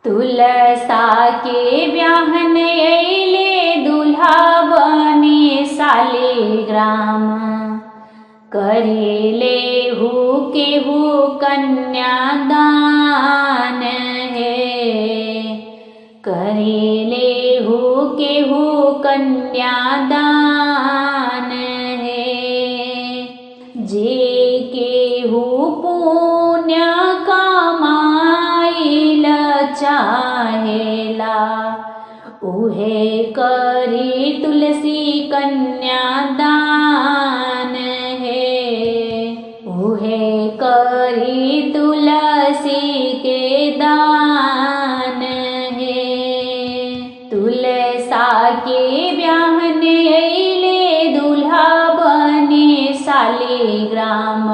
तुलसा के ब्याहन अइले दुल्हा बने शालिग्राम। करेले हु केहू कन्यादान है। करेले हु केहू कन्यादान है। जे केहू पुण्य कमाइल चाहेला उहे करी तुलसी कन्यादान है। उहे करी तुलसी के दान है। तुलसा के ब्याहन अइले दुल्हा बने शालिग्राम।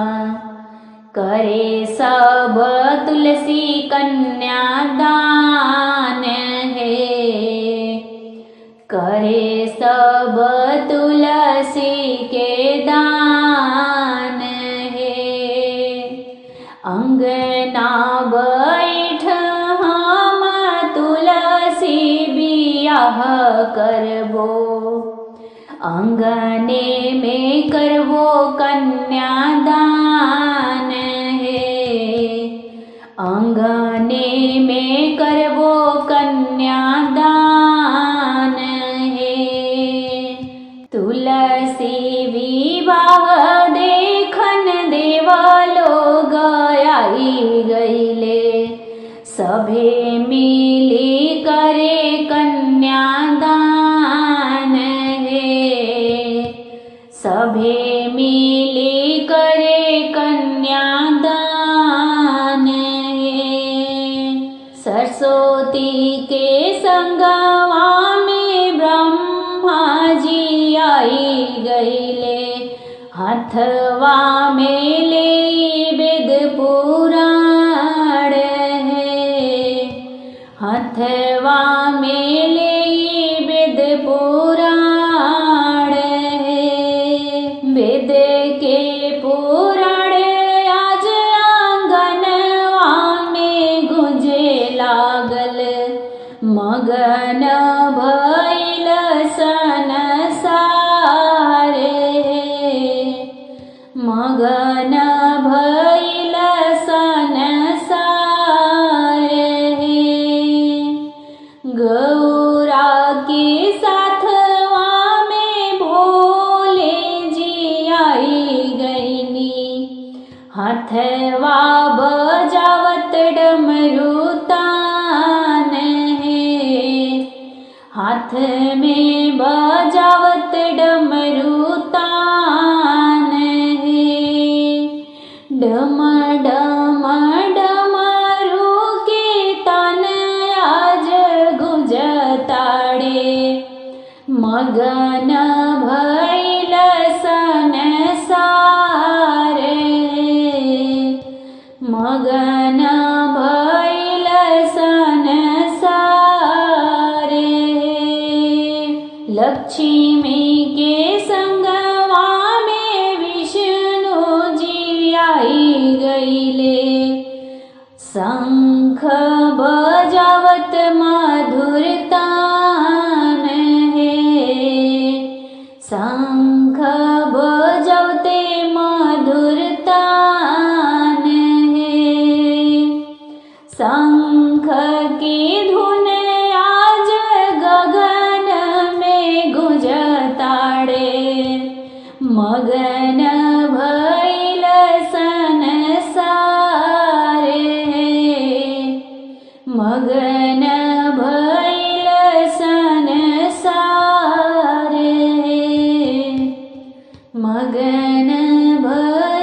करे सब तुलसी कन्यादान है। करे सब तुलसी के दान है। अंगना बैठ हम तुलसी बियाह करबो। अंगने में करबो कन्यादान है। अंगने में करबो कन्यादान है। तुलसी विवाह देखन देवा लोग आई गईले। सभे मिली करे कन्यादान है। सभे मिली करे कन्यादान है। सरस्वती के संगवा में ब्रह्मा जी आई गईले। हाथवा में ले वेद पुराण है। हाथवा में ले वेद पुराण है। वेद के पुराण आज आंगनवा में गुंजे लागल। मगन भइल संसार है। मगन भइल संसार है। गौरा के साथवा में भोले जी आई गईनी। हाथवा बजावत डमरू तान है। हाथ में बजावत डमरू तान है। डम डम डमरू के तान आज गुंजताड़े। मगन भइल संसार है। मगन भइल संसार है। लक्ष्मी के संगवा में विष्णु जी आई गईले। शंख बजावत मधुर तान है। शंख बजावते मधुर तान है। शंख की धुन आज गगन में गुंजताड़े। मगन भइल संसार है। मगन भइल संसार है। मगन भइल